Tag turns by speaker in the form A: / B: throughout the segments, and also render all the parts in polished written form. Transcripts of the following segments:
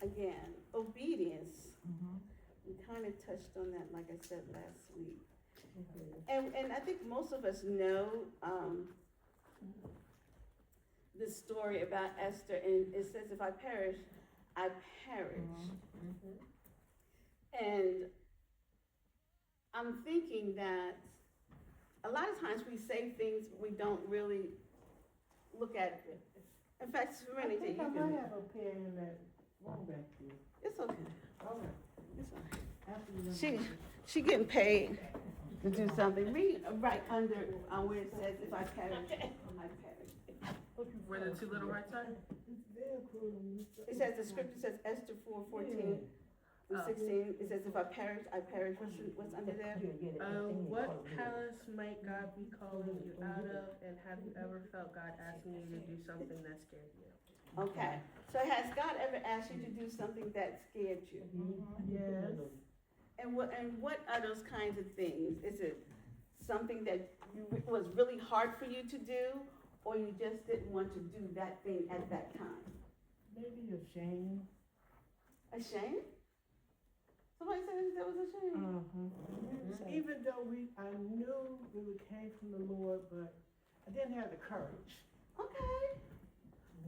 A: again, obedience. We kind of touched on that, like I said last week. And I think most of us know the story about Esther, and it says, if I perish, I perish. And I'm thinking that a lot of times we say things we don't really look at it. In fact,
B: I
A: Serenity,
B: think
A: you
B: I
A: can.
B: might have a pen in that room back there.
A: It's okay.
B: All right.
A: It's all right.
B: After you run
A: She getting paid to do something. Read right under where it says, if I perish, I perish.
C: Where the two little right side?
B: It's very cool.
A: It says, the scripture says Esther 4:14 through 16. It says, if I perish, I perish. What's under there?
C: What palace might God be calling you out of, and have you ever felt God asking you to do something that scared you?
A: Okay. So has God ever asked you to do something that scared you?
B: Yes.
A: And what are those kinds of things? Is it something that was really hard for you to do, or you just didn't want to do that thing at that time?
B: Maybe a shame.
A: Ashamed? Somebody said there was a shame.
B: Even though I knew it came from the Lord, but I didn't have the courage.
A: Okay.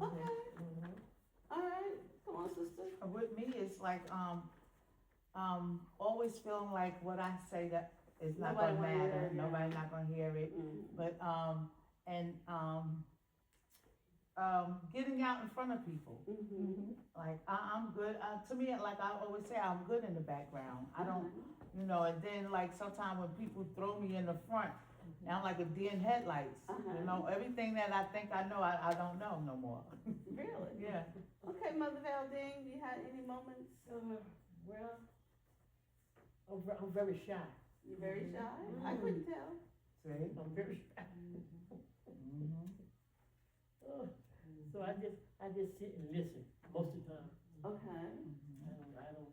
A: Okay. All right. Come on, sister.
D: With me, it's like, always feeling like what I say that is not
A: Nobody
D: gonna
A: wanna hear
D: matter,
A: it, yeah.
D: nobody's not gonna hear it, but, getting out in front of people. Like, I'm good, to me, like I always say, I'm good in the background, I don't, you know, and then like sometimes when people throw me in the front, now I'm like a deer in headlights, you know, everything that I think I know, I don't know no more.
A: Really?
D: Yeah.
A: Okay, Mother Valdine, you had any moments?
B: Well, I'm very shy.
A: You're very shy? I couldn't tell.
D: See?
B: I'm very shy. So I just sit and listen most of the time.
A: Okay.
B: I don't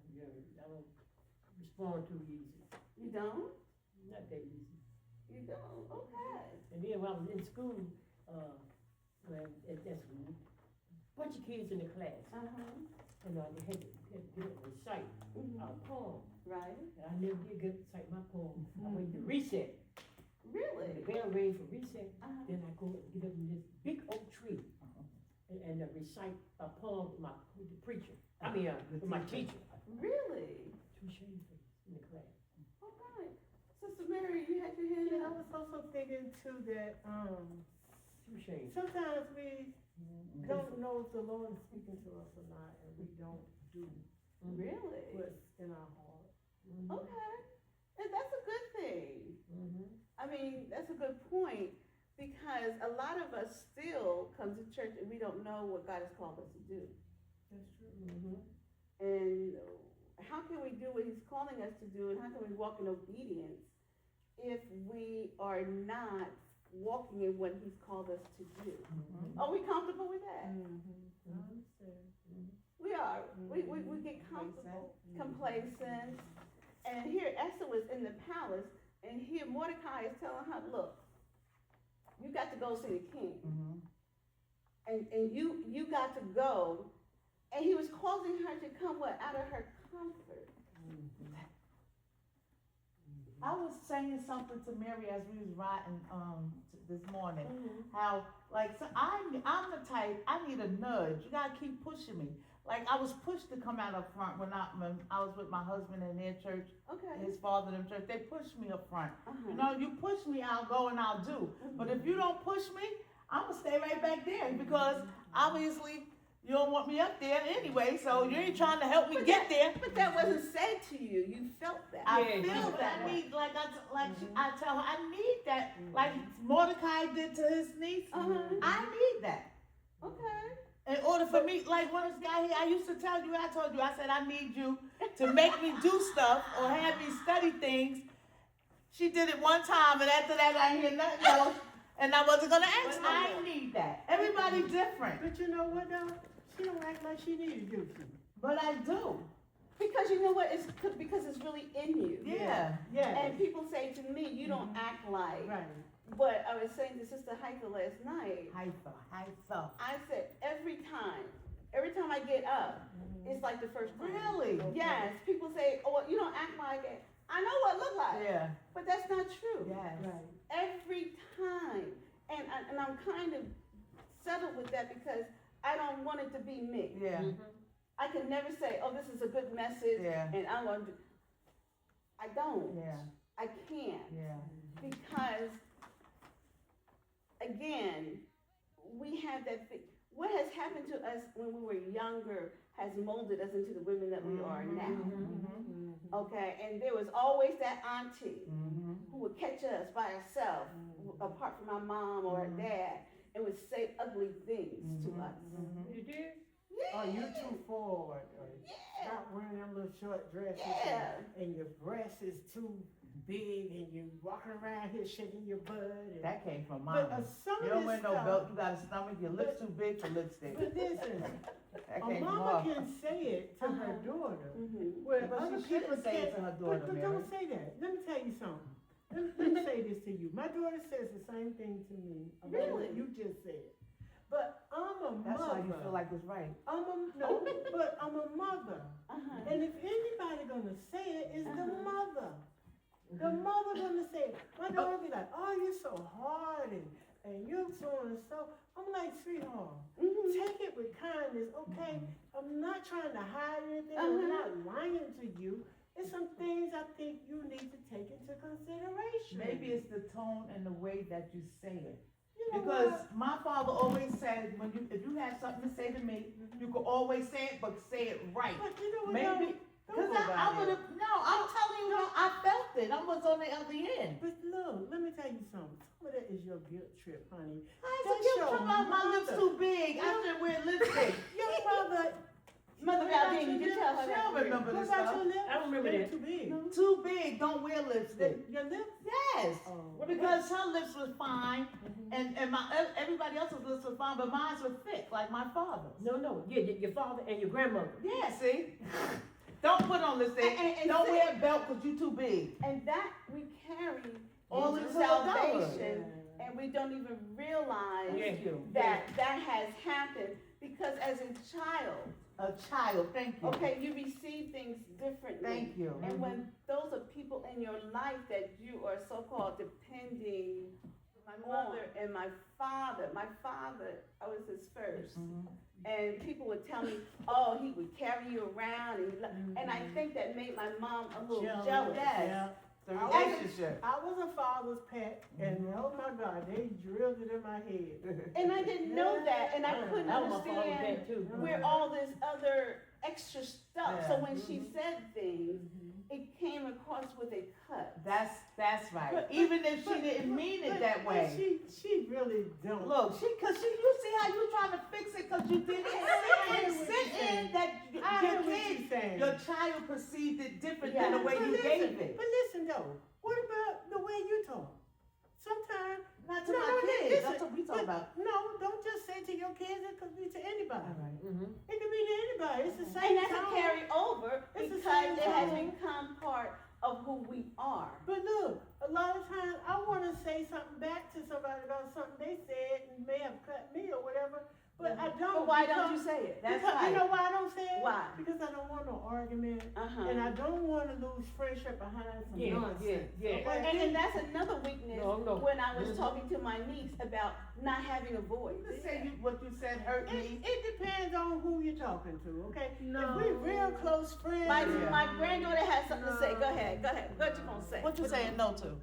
B: respond too easy.
A: You don't?
B: Not that easy.
A: You don't? Okay.
B: And then when I was in school, that's a bunch of kids in the class, and they had to get up and recite a poem.
A: Right.
B: And I never did get to recite my poem. I went to reset.
A: Really?
B: When the bell rang for reset, then I go and get up in this big oak tree and recite a poem with the preacher. With my teacher.
A: Really?
B: Two shades in the class.
A: All right. Sister Mary, you had your hand
E: Yeah, I
A: up.
E: was also thinking too that
B: Two shades.
E: sometimes we don't know if the Lord is speaking to us or not, and we don't do
A: Really?
E: what's in our heart.
A: Okay. And that's a good thing. I mean, that's a good point, because a lot of us still come to church and we don't know what God has called us to do.
E: That's true.
A: And how can we do what He's calling us to do, and how can we walk in obedience if we are not walking in what He's called us to do? Are we comfortable with that?
E: I understand.
A: We are. We get comfortable, complacent. And here Esther was in the palace, and here Mordecai is telling her, look, you got to go see the king. And you got to go. And he was causing her to come out of her comfort.
D: I was saying something to Mary as we was riding this morning. How like so I'm the type, I need a nudge. You gotta keep pushing me. Like I was pushed to come out up front when I was with my husband in their church,
A: Okay.
D: his father in church. They pushed me up front. You know, you push me, I'll go and I'll do. But if you don't push me, I'm gonna stay right back there, because obviously you don't want me up there anyway, so you ain't trying to help me get there.
A: But that wasn't said to you. You felt that.
D: I feel that I need, I tell her, I need that, like Mordecai did to his niece. I need that.
A: Okay.
D: In order for me, like when this guy here, I used to tell you, I told you, I said, I need you to make me do stuff or have me study things. She did it one time, and after that, I didn't hear nothing else, and I wasn't gonna ask. I need that. Everybody different.
E: But you know what though? She don't act like she needs you to.
D: But I do.
A: Because you know what? It's because it's really in you.
D: Yeah.
A: And people say to me, you don't act like.
E: Right.
A: But I was saying to Sister Haifa last night,
D: Haifa.
A: I said every time Every time I get up, it's like the first time.
D: Really?
A: Yes, people say, oh, well, you don't act like it. I know what it look like,
D: Yeah,
A: but that's not true.
D: yes.
A: Every time. And I'm kind of settled with that because I don't want it to be me.
D: Yeah,
A: I can never say, oh, this is a good message,
D: yeah,
A: and I'm going to, I don't.
D: yeah,
A: I can't.
D: yeah.
A: Because, again, we have that, what has happened to us when we were younger has molded us into the women that we are now. Okay, and there was always that auntie who would catch us by herself, apart from our mom or our dad, and would say ugly things to us.
E: You did?
A: Yeah.
E: Oh, you too forward, or
A: Yeah.
E: stop wearing them little short dresses,
A: Yeah.
E: and your breast is too big, and you walking around here shaking your butt. And,
D: That came from
E: but
D: mama.
E: some
D: You
E: of
D: don't
E: this
D: wear no
E: stuff,
D: belt, you got a stomach, your lips too big for lipstick.
E: but listen,
D: That
E: a
D: came from
E: mama
D: mama.
E: can say it to her daughter,
A: Mhm.
E: where
D: But
E: other
D: she
E: people
D: shouldn't say it
E: can't.
D: to her daughter,
E: But
D: Mary.
E: don't say that. Let me tell you something. Let me say this to you. My daughter says the same thing to me about
A: Really?
E: what you just said. But I'm a
D: That's
E: mother.
D: why you feel like it's right.
E: But I'm a mother.
A: Uh-huh.
E: And if anybody gonna say it, it's the mother. The mother gonna say it. My daughter be like, oh, you're so hard and you're so and so. I'm like, sweetheart, take it with kindness, okay? I'm not trying to hide anything. I'm not lying to you. It's some things I think you need to take into consideration.
D: Maybe it's the tone and the way that you say it.
E: You know
D: Because
E: what?
D: my father always said, if you have something to say to me, you could always say it, but say it right.
E: But you know what?
D: Maybe,
E: Don't
D: because
E: go
D: I
E: by
D: would
E: that.
D: have, no, I'm telling you, I felt it. I was on the other end.
E: But look, let me tell you something. Some of that is your guilt trip, honey.
D: I
E: That's
D: said,
E: your
D: you my lips
E: mother.
D: too big. I should wear lipstick.
E: Your mother.
A: Mother
E: what about
A: Valdine,
E: your
A: you tell her
E: lips?
D: She don't remember
E: What
D: this
E: about
D: stuff.
E: your lips?
B: I remember
E: They're
B: that.
E: too big.
D: Too big, don't wear lipstick.
E: Your lips?
D: Yes.
E: Oh.
D: Because her lips was fine, and everybody else's lips was fine, but mine were thick, like my father's.
B: No, yeah, your father and your grandmother.
D: Yeah, see? Don't put on lipstick.
A: And
D: Don't
A: see-
D: wear a belt because you too big.
A: And that we carry
D: All
A: into
D: into adulthood.
A: salvation, and we don't even realize
D: Thank you.
A: that has happened because as a child,
D: A child, thank you.
A: okay, you receive things differently.
D: Thank you.
A: And when those are people in your life that you are so-called depending, my mother and my father, I was his first. And people would tell me, oh, he would carry you around, and I think that made my mom a little jealous.
D: Yes.
E: Yeah.
D: The relationship.
E: I was a father's pet, and oh my God, they drilled it in my head.
A: And I didn't know that, and I couldn't
B: I was my father's
A: understand
B: dad too.
A: where all this other extra stuff. So
D: Yeah.
A: when she said things, it came across with a cut.
D: That's right.
E: But-
D: Even if she didn't mean it that
E: But
D: way.
E: she really don't.
D: Look, you see how you trying to fix it because you did it. And sitting that
E: I
D: your
E: hear what
D: kid,
E: you're saying.
D: your child perceived it different
A: Yeah.
D: than the way
E: But
D: you
E: listen,
D: gave it.
E: But listen though, what about the way you talk? Sometimes,
D: Not to
E: No,
D: my
E: no,
D: kids.
E: listen,
D: That's what we talk about.
E: no, don't just say to your kids, it could be to anybody.
B: Mm-hmm.
E: It could be to anybody, it's the
A: And
E: same
A: that's a
E: tone.
A: carry over
E: It's the
A: because
E: same
A: it has
E: tone.
A: become part of who we are.
E: But look, a lot of times I want to say something back to somebody about something they said and may have cut me or whatever, but I don't.
A: But why don't you
E: because-
A: say it?
D: That's
E: because,
D: right.
E: You know why I don't say it?
A: Why?
E: Because I don't want no argument,
A: Uh-huh.
E: and I don't want to lose friendship behind some
B: Yeah,
E: nonsense.
B: yeah.
E: Okay?
A: And that's another weakness
B: No.
A: when I was
B: Mhm.
A: talking to my niece about not having a voice.
D: You say what you said hurt me.
E: It depends on who you're talking to, okay?
C: No.
E: If we're real close friends.
A: My,
D: Yeah.
A: my granddaughter has something to say. Go ahead. What you gonna say?
D: What you saying no to?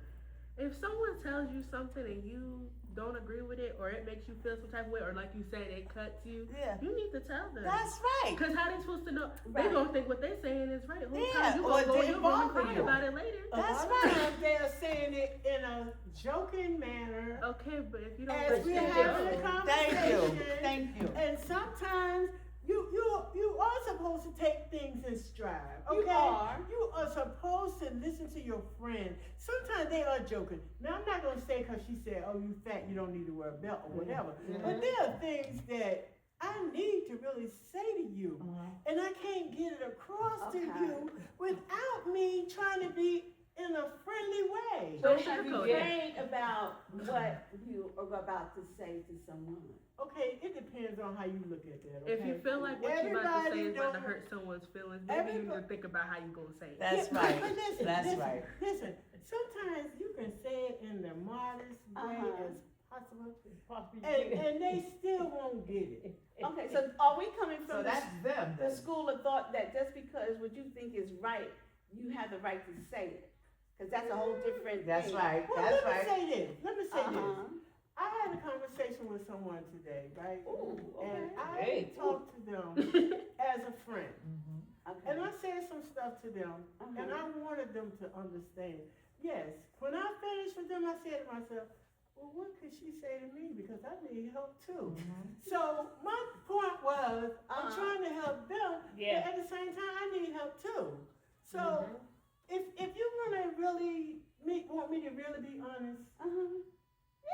C: If someone tells you something and you don't agree with it, or it makes you feel some type of way, or like you said, it cuts you,
D: Yeah.
C: you need to tell them.
D: That's right.
C: Because how they supposed to know?
A: Right.
C: They gonna think what they saying is right. Whole
D: Yeah,
C: time you
D: or
C: gonna
D: it
C: go,
D: didn't
C: you're gonna
D: bother
C: cry
D: you.
C: about it later.
D: That's
E: a lot
D: right.
E: of times they are saying it in a joking manner.
C: Okay, but if you don't
E: As we're
C: listen,
E: having a
C: no.
E: conversation.
D: Thank you.
E: And sometimes you are supposed to take things in stride. Okay?
A: You are.
E: You are supposed to listen to your friend. Sometimes they are joking. Now I'm not gonna say because she said, "Oh, you fat, you don't need to wear a belt or whatever." But there are things that I need to really say to you, and I can't get it across to
A: Okay.
E: you without me trying to be in in a friendly way.
A: But
C: Don't
A: have you
C: sugarcoat it.
A: prayed about what you are about to say to someone?
E: Okay, it depends on how you look at that, okay?
C: If you feel like what you about to say is about to
E: Everybody
C: hurt someone's feelings, maybe you need to think about how you gonna say it.
D: That's
E: Yeah,
D: right.
E: But listen,
D: That's
E: listen,
D: right.
E: listen, sometimes you can say it in the modest way
A: Uh-huh.
E: as possible,
B: Possibly.
E: and they still won't get it.
A: Okay, so are we coming
D: So
A: from
D: that's them.
A: the school of thought that just because what you think is right, you have the right to say it? Because that's a whole different thing.
D: That's right.
E: Well,
D: That's
E: let me
D: right.
E: say this, let me say this.
A: Uh-huh.
E: I had a conversation with someone today, right?
A: Ooh,
E: And
A: okay.
E: I
B: Hey.
E: talked to them as a friend.
A: Okay.
E: And I said some stuff to them, and I wanted them to understand. Yes, when I finished with them, I said to myself, well, what could she say to me? Because I need help too. So my point was, I'm
A: Uh-huh.
E: trying to help them,
B: Yeah.
E: but at the same time, I need help too. So if you wanna really want me to really be honest,
A: Uh-huh.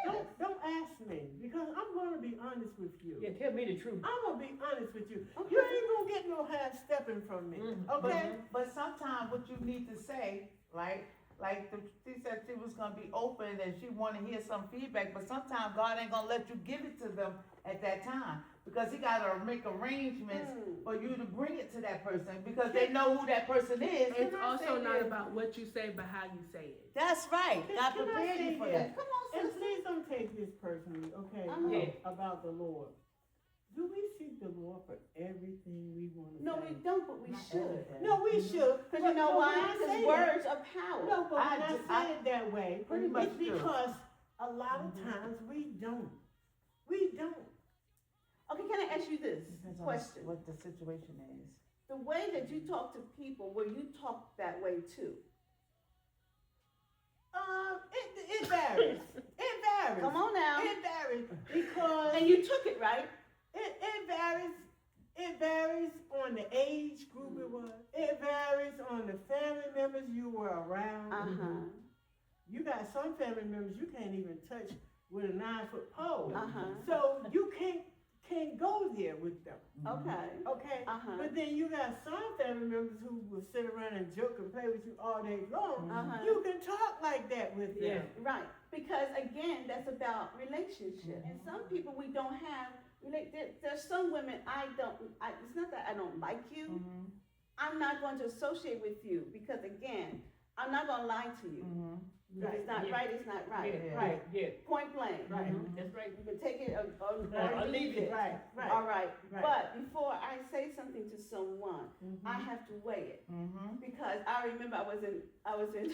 A: Yes.
E: don't ask me, because I'm gonna be honest with you.
B: Yeah, tell me the truth.
E: I'm gonna be honest with you.
A: Okay.
E: You ain't gonna get no half stepping from me,
B: Mhm.
E: okay?
D: But sometimes what you need to say, right? Like she said she was gonna be open and she wanna hear some feedback, but sometimes God ain't gonna let you give it to them at that time. Because he gotta make arrangements
A: Mm.
D: for you to bring it to that person, because they know who that person is.
C: It's
E: Can I
C: also
E: say
C: not
E: this?
C: about what you say, but how you say it.
D: That's right.
E: Can-
D: God
E: can I
D: prepared
E: say
D: you for
E: this?
D: that.
A: Come on,
E: And
A: sister.
E: please don't take this personally, okay?
A: Uh-huh.
B: Yeah.
E: About the Lord. Do we seek the Lord for everything we want to
A: No,
E: say?
A: we don't, but we
D: Not
A: should.
D: everything.
E: No, we should.
A: Because you know
E: But when
A: why?
E: I
A: Because
E: say
A: words are power.
E: No, but when
D: I
E: I
D: do-
E: say it that way,
D: Pretty much
E: it's
D: do.
E: because a lot of times we don't. We don't.
A: Okay, can I ask you this
D: Depends on
A: question?
D: what the situation is.
A: The way that you talk to people, will you talk that way too?
E: It varies. It varies.
A: Come on now.
E: It varies because
A: And you took it, right?
E: it varies. It varies on the age group it was. It varies on the family members you were around.
A: Uh-huh.
E: You got some family members you can't even touch with a 9-foot pole.
A: Uh-huh.
E: So you can't go there with them.
A: Okay.
E: Okay?
A: Uh-huh.
E: But then you got some family members who will sit around and joke and play with you all day long.
A: Uh-huh.
E: You can talk like that with them.
B: Yeah.
A: Right. Because again, that's about relationship. And some people we don't have. There's some women it's not that I don't like you.
D: Mm-hmm.
A: I'm not going to associate with you because again, I'm not going to lie to you.
D: Mm-hmm.
A: If it's not
B: Yeah.
A: right, it's not right.
B: Yeah,
E: Right.
B: yeah.
A: Point blank.
E: Right.
B: Mhm. That's right.
A: You can take it or
B: Or leave it.
E: Right, right.
A: All right.
E: Right.
A: But before I say something to someone,
E: Mhm.
A: I have to weigh it.
D: Mm-hmm.
A: Because I remember I was in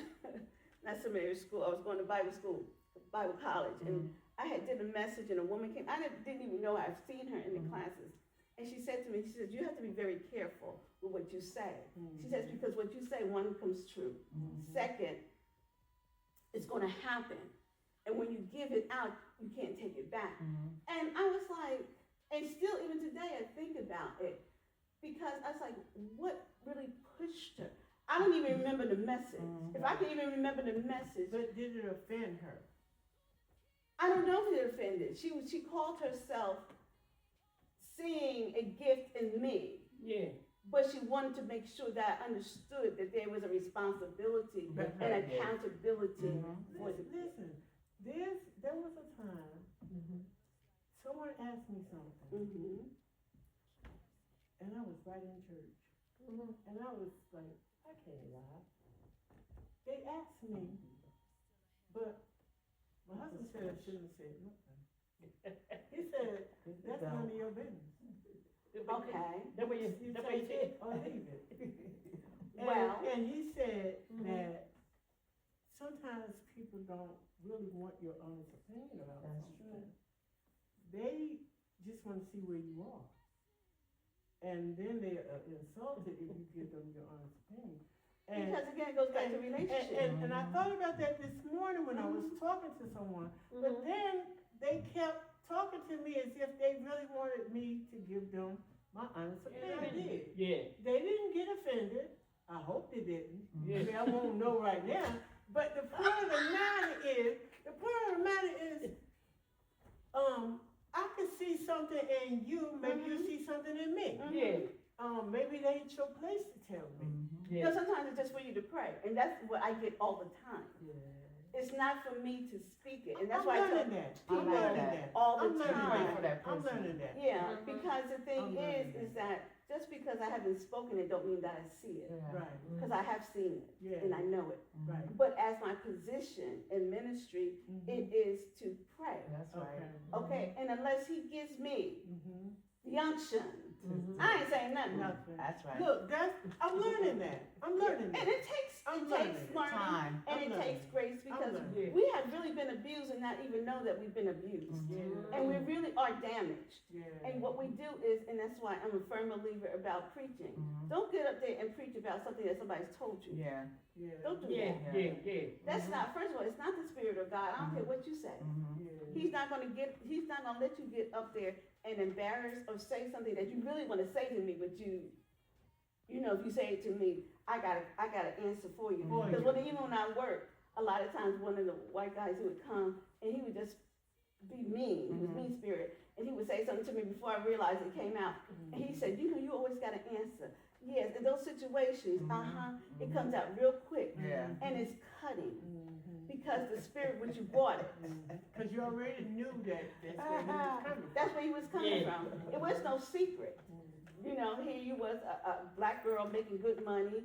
A: not seminary school, I was going to Bible school, Bible college, and I had did a message and a woman came, I didn't even know I've seen her in the classes. And she said to me, she said, you have to be very careful with what you say. She says, because what you say, one, comes true. Second, it's going to happen. And when you give it out, you can't take it back. And I was like, and still even today I think about it, because I was like, what really pushed her? I don't even remember the message. If I can even remember the message,
E: But did it offend her?
A: I don't know if it offended. She called herself seeing a gift in me,
B: Yeah.
A: but she wanted to make sure that I understood that there was a responsibility
E: That's
A: and
E: right.
A: accountability. for the gift.
E: Listen, there was a time someone asked me something,
A: Mhm.
E: and I was right in church, and I was like, I can't lie. They asked me, but my husband said I shouldn't have said nothing. He said, that's none of your business.
A: Okay.
B: That way
E: You
B: you say
E: take it or leave it.
A: Well.
E: And he said that sometimes people don't really want your honest opinion about something. They just want to see where you are. And then they are insulted if you give them your honest opinion. And,
A: Because again, it goes back to relationship.
E: and I thought about that this morning when I was talking to someone, but then they kept talking to me as if they really wanted me to give them my honest opinion. I did.
B: Yeah.
E: They didn't get offended. I hope they didn't.
B: Yeah.
E: I mean, I won't know right now. But the point of the matter is, I could see something in you, maybe you see something in me.
B: Yeah.
E: Maybe it ain't your place to tell me.
A: You know, sometimes it's just for you to pray, and that's what I get all the time. It's not for me to speak it, and that's why I tell
E: learning that.
D: I
E: I'm
D: like
E: learning
D: that.
E: that.
A: all the
E: I'm learning
A: time.
D: for that
E: I'm
D: person.
E: learning that.
A: Yeah, because the thing
E: I'm
A: is
E: learning
A: that just because I haven't spoken it don't mean that I see it,
D: Yeah.
E: Right,
A: because I have seen it
E: yeah,
A: and I know it.
E: right.
A: But as my position in ministry, it is to pray.
D: That's right.
A: Okay, and unless he gives me
E: Mhm.
A: the unction,
E: Mhm.
A: I ain't saying nothing.
E: Nothing.
D: That's right.
E: Look, I'm learning that. I'm learning
A: And
E: that.
A: it takes
E: I'm
A: learning,
E: learning.
D: Time.
A: and
E: I'm
A: it
E: learning.
A: takes grace because
E: learning.
A: we have really been abused and not even know that we've been abused.
E: Yeah.
A: And we really are damaged.
E: Yeah.
A: And what we do is, and that's why I'm a firm believer about preaching.
D: Mhm.
A: Don't get up there and preach about something that somebody's told you.
D: Yeah.
E: Yeah.
A: Don't do
B: Yeah,
A: that.
B: yeah, yeah.
A: That's not, first of all, it's not the spirit of God. I don't care what you say.
D: Mhm.
E: Yeah.
A: He's not gonna let you get up there and embarrass or say something that you really wanna say to me, but you know, if you say it to me, I got an answer for you.
E: For
A: Because
E: you.
A: even when I work, a lot of times one of the white guys, he would come and he would just be mean. He was mean spirit. And he would say something to me before I realized it came out. And he said, you know, you always got an answer. Yes, in those situations, it comes out real quick.
D: Yeah.
A: And it's cutting
E: Mhm.
A: because the spirit which you brought it.
E: Cause you already knew that's where he was coming from.
A: That's where he was coming
B: Yeah.
A: from. It was no secret. You know, here you was a black girl making good money.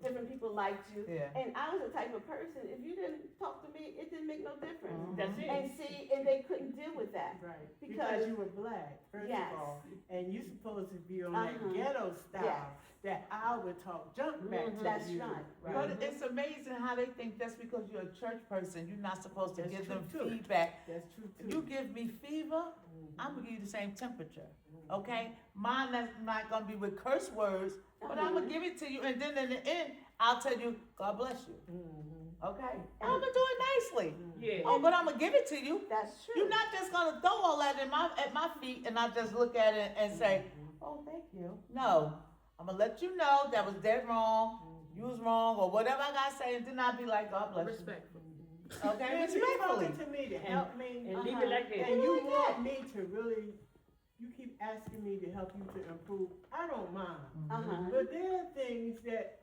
A: Different people liked you.
D: Yeah.
A: And I was the type of person, if you didn't talk to me, it didn't make no difference.
B: That's it.
A: And see, and they couldn't deal with that.
E: Right,
A: Because-
E: because you were black, first
A: Yes.
E: of all, and you supposed to be on
A: Uh-huh.
E: that ghetto style
A: Yes.
E: that I would talk junk back to
A: That's
E: you.
A: right.
D: But it's amazing how they think just because you're a church person, you're not supposed to
E: That's
D: give
E: true,
D: them
E: too.
D: feedback.
E: That's true too.
D: You give me fever, I'm gonna give you the same temperature. Okay? Mine that's not gonna be with curse words, but I'm gonna give it to you, and then in the end, I'll tell you, God bless you.
E: Mhm.
D: Okay? And I'm gonna do it nicely.
B: Yeah.
D: Oh, but I'm gonna give it to you.
A: That's true.
D: You're not just gonna throw all that at my feet and I just look at it and say, oh, thank you. No, I'm gonna let you know that was dead wrong, you was wrong, or whatever I gotta say, and then I'll be like, God bless
C: Respectful.
D: you. Okay,
E: And you're
D: respectfully.
E: talking to me to help me,
B: And leave it like that.
E: and you want me to really, you keep asking me to help you to improve, I don't mind.
A: Uh-huh.
E: But there are things that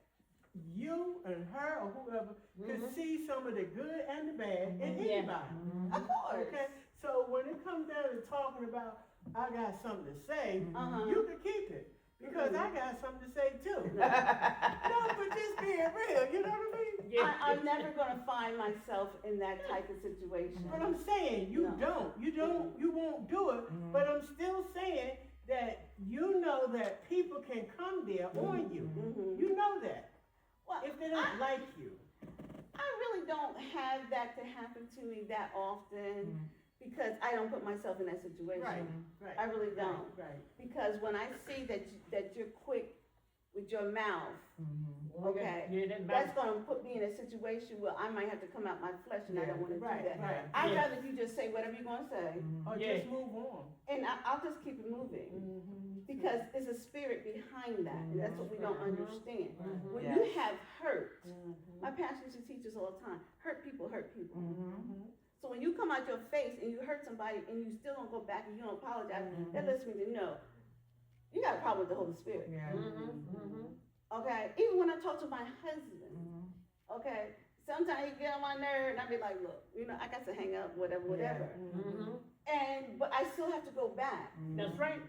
E: you and her or whoever can see some of the good and the bad in
B: Yeah.
E: anybody.
A: Of course.
E: Okay, so when it comes down to talking about, I got something to say,
A: Uh-huh.
E: you can keep it, because I got something to say too. No, but just being real, you know what I mean?
B: Yeah.
A: I'm never gonna find myself in that type of situation.
E: But I'm saying, you
A: No.
E: you won't do it, but I'm still saying that you know that people can come there on you.
A: Mhm.
E: You know that,
A: Well,
E: if they don't like you.
A: I really don't have that to happen to me that often because I don't put myself in that situation.
E: Right.
A: I really don't.
E: Right.
A: Because when I see that you're quick with your mouth, okay,
B: Yeah, that
A: that's
B: matters.
A: gonna put me in a situation where I might have to come out my flesh and I don't wanna do
E: Right,
A: that.
E: right.
A: I'd
B: Yeah.
A: rather you just say whatever you're gonna say
E: Or
B: Yeah.
E: just move on.
A: and I'll just keep it moving. Because it's a spirit behind that, and that's what we don't understand. When you have hurt, my pastor used to teach us all the time, hurt people hurt people. So when you come out your face and you hurt somebody and you still don't go back and you don't apologize, that lets me to know you got a problem with the Holy Spirit.
D: Yeah.
A: Okay? Even when I talk to my husband, okay, sometimes he get on my nerve and I be like, look, you know, I got to hang up, whatever. But I still have to go back.
B: That's right.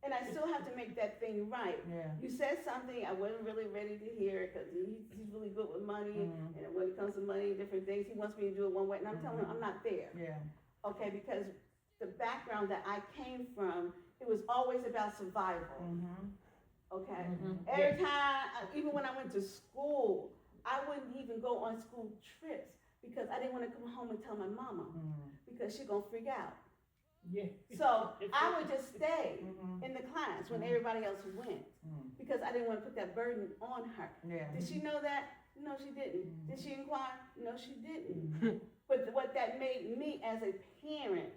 A: And I still have to make that thing right.
D: Yeah.
A: You said something I wasn't really ready to hear because he's really good with money, and when it comes to money and different things, he wants me to do it one way, and I'm telling him I'm not there.
D: Yeah.
A: Okay, because the background that I came from, it was always about survival. Okay, every time, even when I went to school, I wouldn't even go on school trips because I didn't want to come home and tell my mama because she gonna freak out.
B: Yeah.
A: So I would just stay in the class when everybody else went because I didn't want to put that burden on her.
D: Yeah.
A: Did she know that? No, she didn't. Did she inquire? No, she didn't. But what that made me as a parent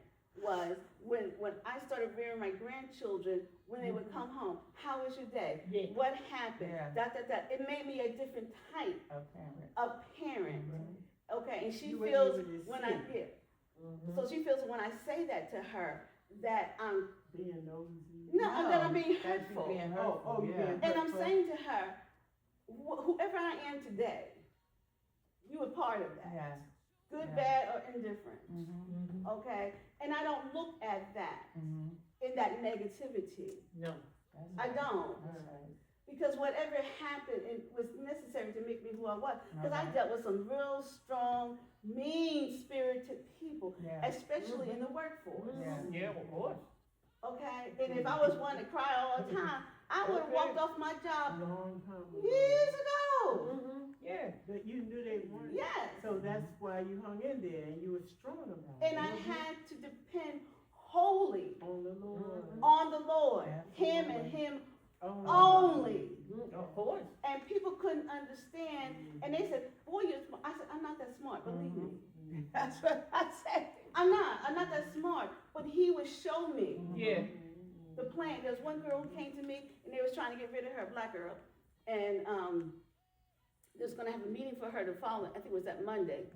A: was when I started rearing my grandchildren, when they would come home, how was your day?
B: Yeah.
A: What happened?
D: Yeah.
A: It made me a different type
D: Okay.
A: of parent. Okay, and she
E: You weren't
A: feels
E: able to
A: when
E: see.
A: I get. So she feels when I say that to her that I'm
E: Being nosy.
A: that I'm being
D: That's you
A: hurtful.
D: being hurtful.
E: Oh, you
D: yeah.
E: being
A: And I'm saying to her, whoever I am today, you were part of that.
D: Yes.
A: Good,
D: Yeah.
A: bad, or indifferent.
D: Mm-hmm.
A: Okay? And I don't look at that
D: Mm-hmm.
A: in that negativity.
B: No.
A: I don't.
D: That's right.
A: Because whatever happened, it was necessary to make me who I was. Because I
D: Uh-huh.
A: dealt with some real strong, mean-spirited people,
D: Yeah.
A: especially in the workforce.
D: Yeah.
B: Yeah, of course.
A: Okay? And if I was one to cry all the time, I would have
B: Okay.
A: walked off my
E: A
A: job
E: long time ago.
A: years ago.
B: Mm-hmm. Yeah.
E: But you knew they weren't.
A: Yes.
E: So that's why you hung in there and you were strong about it.
A: And I had to depend wholly
E: On the Lord.
A: on the Lord, Him
D: Absolutely.
A: and Him
E: Only.
A: only.
B: Of course.
A: And people couldn't understand. And they said, boy, you're smart. I said, I'm not that smart, believe me.
D: That's what I said.
A: I'm not that smart. But He would show me
B: Yeah.
A: the plan. There's one girl who came to me and they was trying to get rid of her, black girl. And they was gonna have a meeting for her to follow, I think it was that Monday.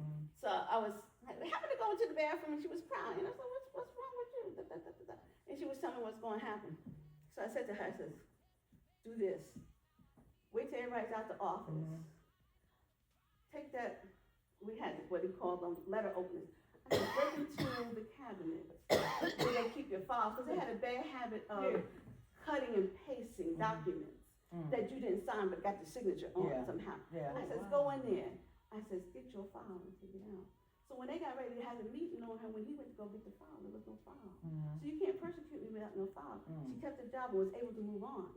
A: So I happened to go into the bathroom and she was crying. And I said, what's wrong with you? Da, da, da, da, da. And she was telling me what's gonna happen. So I said to her, I said, do this. Wait till everybody's out the office. Take that, we had what he called them letter openers. I said, break into the cabinet where they keep your files. Because they had a bad habit of cutting and pasting documents that you didn't sign but got your signature on
D: Yeah.
A: somehow.
D: Yeah.
A: I says, go in there. I says, get your file and take it out. So when they got ready to have a meeting on her, when he went to go get the file, there was no file. So you can't persecute me without no file. She kept the job and was able to move on.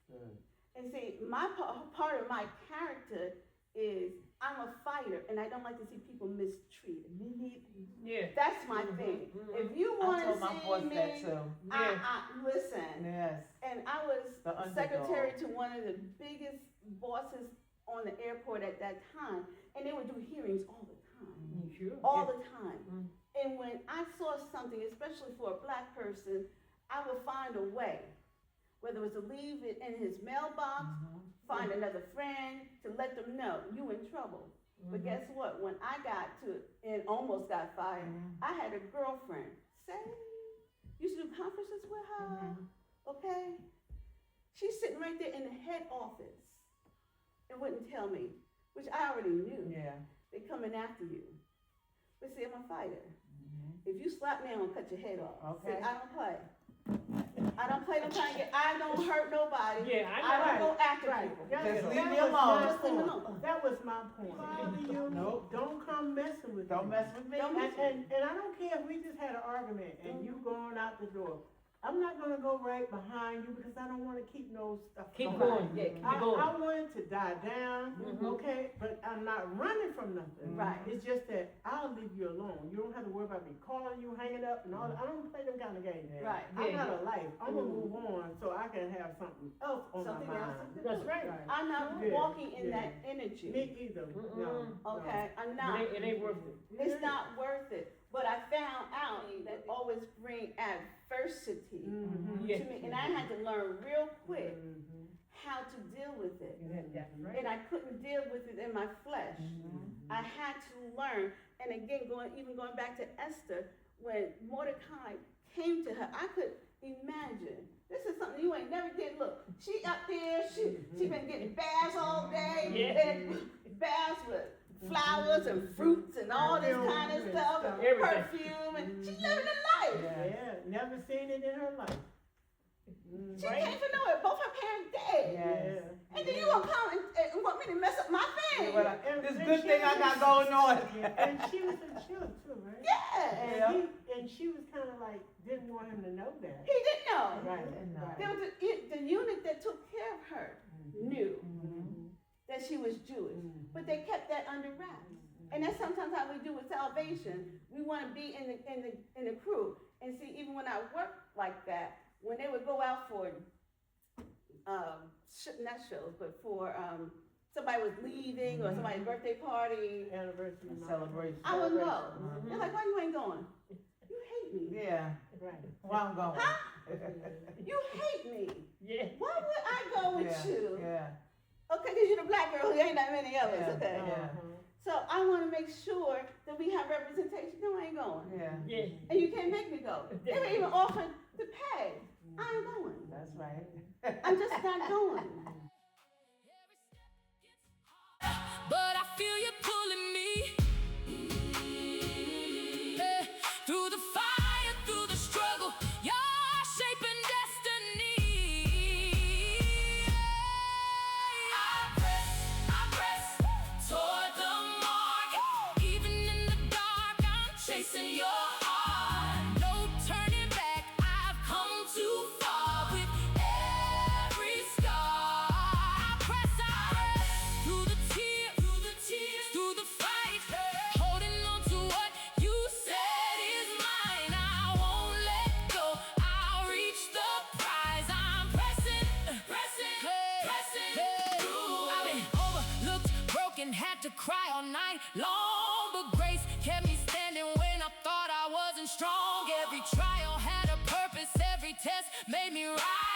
D: Good.
A: And see, my part of my character is I'm a fighter, and I don't like to see people mistreated.
B: Yeah.
A: That's my thing. If you
D: I
A: want to
D: told my boss
A: see
D: that
A: me,
D: too.
A: listen.
D: Yes.
A: And I was
D: The underdog.
A: secretary to one of the biggest bosses on the airport at that time, and they would do hearings all the time.
B: Sure.
A: All the time. And when I saw something, especially for a black person, I would find a way, whether it was to leave it in his mailbox, find another friend to let them know you in trouble. But guess what? When I got to and almost got fired, I had a girlfriend. Used to do conferences with her. Okay, she's sitting right there in the head office and wouldn't tell me, which I already knew.
D: Yeah.
A: They coming after you. But see, I'm a fighter. If you slap me, I'm gonna cut your head off.
D: Okay.
A: See, I don't play. I don't play. I don't hurt nobody.
B: Yeah,
A: I don't go after
E: Right.
A: people.
D: Just leave
E: That
D: me
E: was
D: alone.
E: my
A: Just leave me
E: point.
A: alone.
E: That was my point. Bother you,
D: Nope.
E: don't come messing with
D: Don't
E: me.
D: mess with me.
A: Don't mess
E: And I don't care if we just had an argument and you going out the door. I'm not gonna go right behind you because I don't wanna keep no stuff
B: Keep
E: going.
B: going.
A: Yeah, keep
E: I
B: going.
E: want it to die down, okay, but I'm not running from nothing.
A: Right.
E: It's just that I'll leave you alone. You don't have to worry about me calling you, hanging up and all that. I don't play them kind of games.
A: Right.
E: I
B: Yeah,
E: got a life. I'm gonna move on so I can have something else on
A: Something
E: my
A: else
E: mind.
A: to do.
B: That's right.
A: I'm not
E: Yeah.
A: walking in
E: Yeah.
A: that energy.
E: Me either. No.
A: Okay, I'm not.
B: It ain't worth it.
A: It's not worth it. But I found out that always bring adversity
E: Mm-hmm.
B: Yeah.
A: to me, and I had to learn real quick how to deal with it.
B: That's right.
A: And I couldn't deal with it in my flesh. I had to learn. And again, going back to Esther, when Mordecai came to her, I could imagine. This is something you ain't never did. Look, she up there, she been getting baths all day,
B: Yeah.
A: and baths with flowers and fruits and all this kind of stuff, and
B: Everything.
A: perfume, and she living a life.
E: Yeah, never seen it in her life.
A: She came from nowhere. Both her parents dead.
D: Yes.
A: And then you gonna come and want me to mess up my thing?
D: Well,
E: And-
D: this
E: and
D: good
E: she
D: thing I
E: was-
D: got going on.
E: And she was in chill too, right?
A: Yeah.
E: And she was kind of like, didn't want him to know that.
A: He didn't know.
E: Right,
A: There was the unit that took care of her knew that she was Jewish, but they kept that under wraps. And that's sometimes how we do with salvation. We want to be in the crew. And see, even when I worked like that, when they would go out for not shows, but for somebody was leaving or somebody's birthday party,
E: Anniversary. night.
D: Celebration.
A: I would go. They're like, why you ain't going? You hate me.
D: Yeah.
E: Right.
D: Well, I'm going.
A: You hate me.
B: Yeah.
A: Why would I go with
D: Yeah.
A: you?
D: Yeah.
A: Okay, because you're the black girl. There ain't that many of us.
D: Yeah.
A: Okay.
D: Yeah.
A: So I want to make sure that we have representation. No, I ain't going.
D: Yeah.
B: Yeah.
A: And you can't make me go. They were even offered to pay. I ain't going.
D: That's right.
A: I'm just not going.
F: broken, had to cry all night long. But grace kept me standing when I thought I wasn't strong. Every trial had a purpose, every test made me rise.